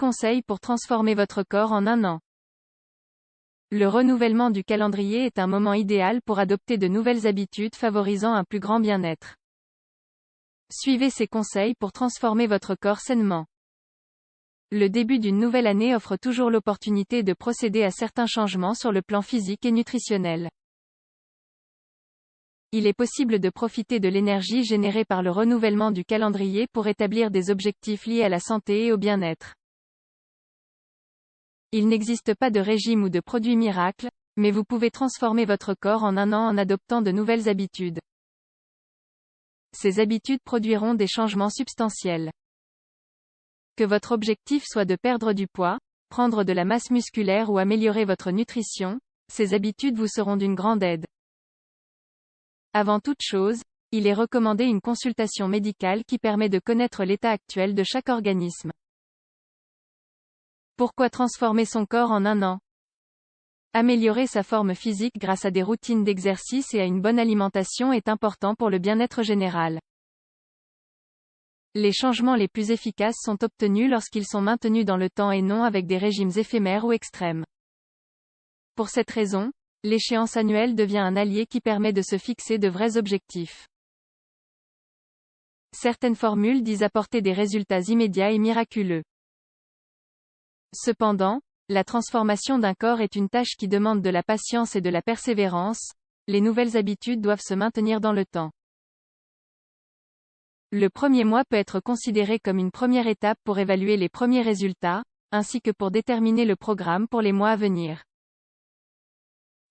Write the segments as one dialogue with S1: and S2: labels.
S1: conseils pour transformer votre corps en un an. Le renouvellement du calendrier est un moment idéal pour adopter de nouvelles habitudes favorisant un plus grand bien-être. Suivez ces conseils pour transformer votre corps sainement. Le début d'une nouvelle année offre toujours l'opportunité de procéder à certains changements sur le plan physique et nutritionnel. Il est possible de profiter de l'énergie générée par le renouvellement du calendrier pour établir des objectifs liés à la santé et au bien-être. Il n'existe pas de régime ou de produit miracle, mais vous pouvez transformer votre corps en un an en adoptant de nouvelles habitudes. Ces habitudes produiront des changements substantiels. Que votre objectif soit de perdre du poids, prendre de la masse musculaire ou améliorer votre nutrition, ces habitudes vous seront d'une grande aide. Avant toute chose, il est recommandé une consultation médicale qui permet de connaître l'état actuel de chaque organisme. Pourquoi transformer son corps en un an? Améliorer sa forme physique grâce à des routines d'exercice et à une bonne alimentation est important pour le bien-être général. Les changements les plus efficaces sont obtenus lorsqu'ils sont maintenus dans le temps et non avec des régimes éphémères ou extrêmes. Pour cette raison, l'échéance annuelle devient un allié qui permet de se fixer de vrais objectifs. Certaines formules disent apporter des résultats immédiats et miraculeux. Cependant, la transformation d'un corps est une tâche qui demande de la patience et de la persévérance. Les nouvelles habitudes doivent se maintenir dans le temps. Le premier mois peut être considéré comme une première étape pour évaluer les premiers résultats, ainsi que pour déterminer le programme pour les mois à venir.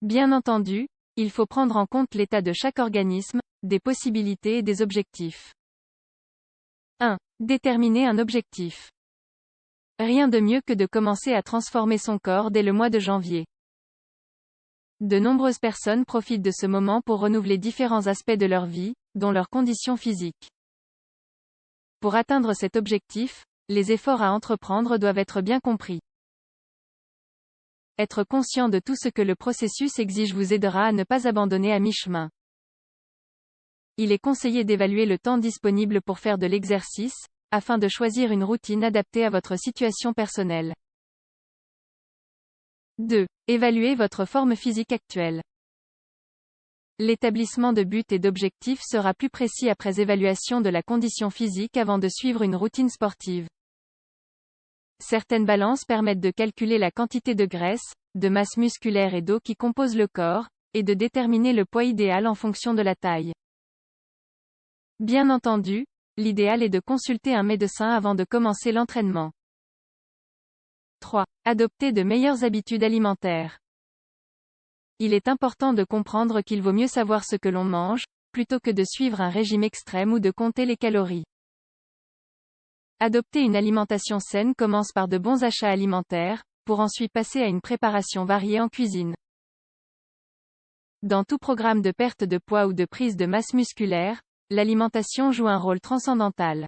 S1: Bien entendu, il faut prendre en compte l'état de chaque organisme, des possibilités et des objectifs. 1. Déterminer un objectif. Rien de mieux que de commencer à transformer son corps dès le mois de janvier. De nombreuses personnes profitent de ce moment pour renouveler différents aspects de leur vie, dont leurs conditions physiques. Pour atteindre cet objectif, les efforts à entreprendre doivent être bien compris. Être conscient de tout ce que le processus exige vous aidera à ne pas abandonner à mi-chemin. Il est conseillé d'évaluer le temps disponible pour faire de l'exercice, afin de choisir une routine adaptée à votre situation personnelle. 2. Évaluer votre forme physique actuelle. L'établissement de buts et d'objectifs sera plus précis après évaluation de la condition physique avant de suivre une routine sportive. Certaines balances permettent de calculer la quantité de graisse, de masse musculaire et d'eau qui composent le corps, et de déterminer le poids idéal en fonction de la taille. Bien entendu, l'idéal est de consulter un médecin avant de commencer l'entraînement. 3. Adopter de meilleures habitudes alimentaires. Il est important de comprendre qu'il vaut mieux savoir ce que l'on mange, plutôt que de suivre un régime extrême ou de compter les calories. Adopter une alimentation saine commence par de bons achats alimentaires, pour ensuite passer à une préparation variée en cuisine. Dans tout programme de perte de poids ou de prise de masse musculaire, l'alimentation joue un rôle transcendantal.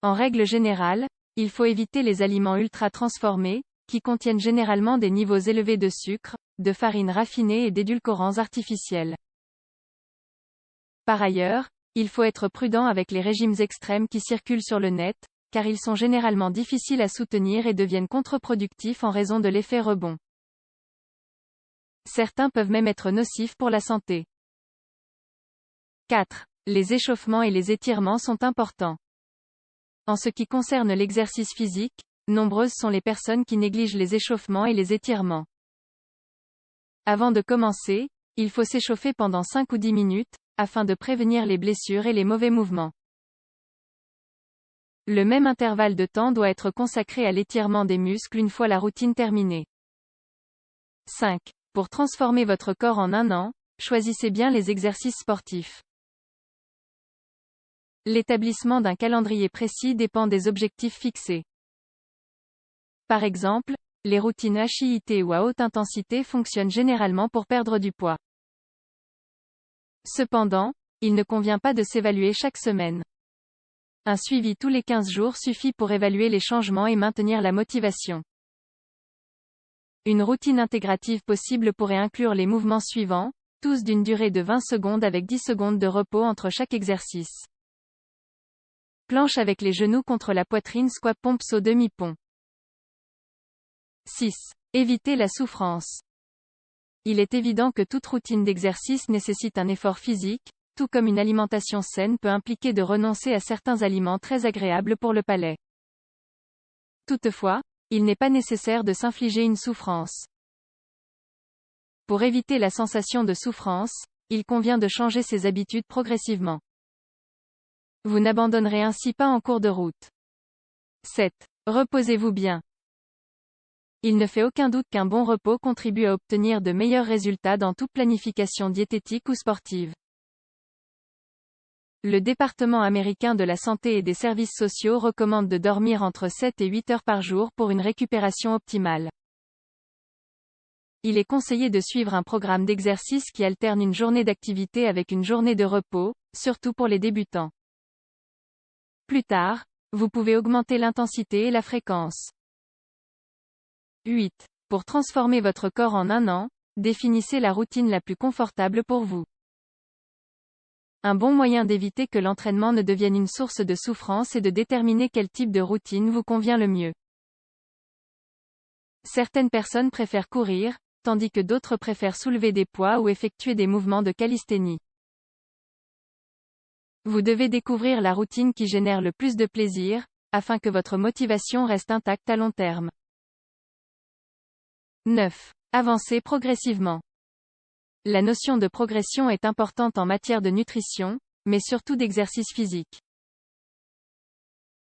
S1: En règle générale, il faut éviter les aliments ultra transformés, qui contiennent généralement des niveaux élevés de sucre, de farine raffinée et d'édulcorants artificiels. Par ailleurs, il faut être prudent avec les régimes extrêmes qui circulent sur le net, car ils sont généralement difficiles à soutenir et deviennent contre-productifs en raison de l'effet rebond. Certains peuvent même être nocifs pour la santé. 4. Les échauffements et les étirements sont importants. En ce qui concerne l'exercice physique, nombreuses sont les personnes qui négligent les échauffements et les étirements. Avant de commencer, il faut s'échauffer pendant 5 ou 10 minutes, afin de prévenir les blessures et les mauvais mouvements. Le même intervalle de temps doit être consacré à l'étirement des muscles une fois la routine terminée. 5. Pour transformer votre corps en un an, choisissez bien les exercices sportifs. L'établissement d'un calendrier précis dépend des objectifs fixés. Par exemple, les routines HIIT ou à haute intensité fonctionnent généralement pour perdre du poids. Cependant, il ne convient pas de s'évaluer chaque semaine. Un suivi tous les 15 jours suffit pour évaluer les changements et maintenir la motivation. Une routine intégrative possible pourrait inclure les mouvements suivants, tous d'une durée de 20 secondes avec 10 secondes de repos entre chaque exercice. Planche avec les genoux contre la poitrine, squat pompe saut demi-pont. 6. Évitez la souffrance. Il est évident que toute routine d'exercice nécessite un effort physique, tout comme une alimentation saine peut impliquer de renoncer à certains aliments très agréables pour le palais. Toutefois, il n'est pas nécessaire de s'infliger une souffrance. Pour éviter la sensation de souffrance, il convient de changer ses habitudes progressivement. Vous n'abandonnerez ainsi pas en cours de route. 7. Reposez-vous bien. Il ne fait aucun doute qu'un bon repos contribue à obtenir de meilleurs résultats dans toute planification diététique ou sportive. Le département américain de la santé et des services sociaux recommande de dormir entre 7 et 8 heures par jour pour une récupération optimale. Il est conseillé de suivre un programme d'exercice qui alterne une journée d'activité avec une journée de repos, surtout pour les débutants. Plus tard, vous pouvez augmenter l'intensité et la fréquence. 8. Pour transformer votre corps en un an, définissez la routine la plus confortable pour vous. Un bon moyen d'éviter que l'entraînement ne devienne une source de souffrance est de déterminer quel type de routine vous convient le mieux. Certaines personnes préfèrent courir, tandis que d'autres préfèrent soulever des poids ou effectuer des mouvements de calisthénie. Vous devez découvrir la routine qui génère le plus de plaisir, afin que votre motivation reste intacte à long terme. 9. Avancez progressivement. La notion de progression est importante en matière de nutrition, mais surtout d'exercice physique.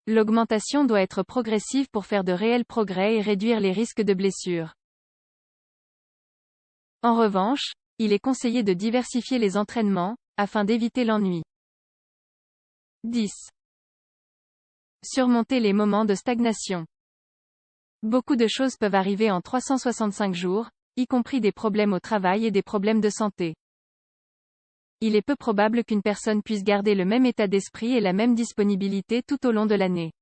S1: L'augmentation doit être progressive pour faire de réels progrès et réduire les risques de blessures. En revanche, il est conseillé de diversifier les entraînements, afin d'éviter l'ennui. 10. Surmonter les moments de stagnation. Beaucoup de choses peuvent arriver en 365 jours, y compris des problèmes au travail et des problèmes de santé. Il est peu probable qu'une personne puisse garder le même état d'esprit et la même disponibilité tout au long de l'année.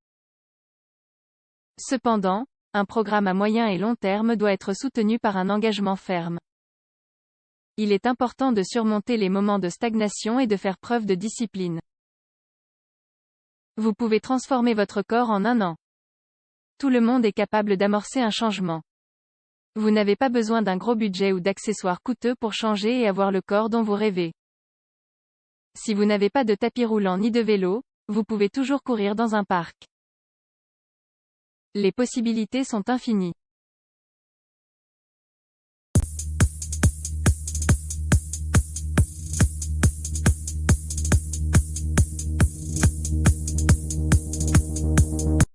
S1: Cependant, un programme à moyen et long terme doit être soutenu par un engagement ferme. Il est important de surmonter les moments de stagnation et de faire preuve de discipline. Vous pouvez transformer votre corps en un an. Tout le monde est capable d'amorcer un changement. Vous n'avez pas besoin d'un gros budget ou d'accessoires coûteux pour changer et avoir le corps dont vous rêvez. Si vous n'avez pas de tapis roulant ni de vélo, vous pouvez toujours courir dans un parc. Les possibilités sont infinies.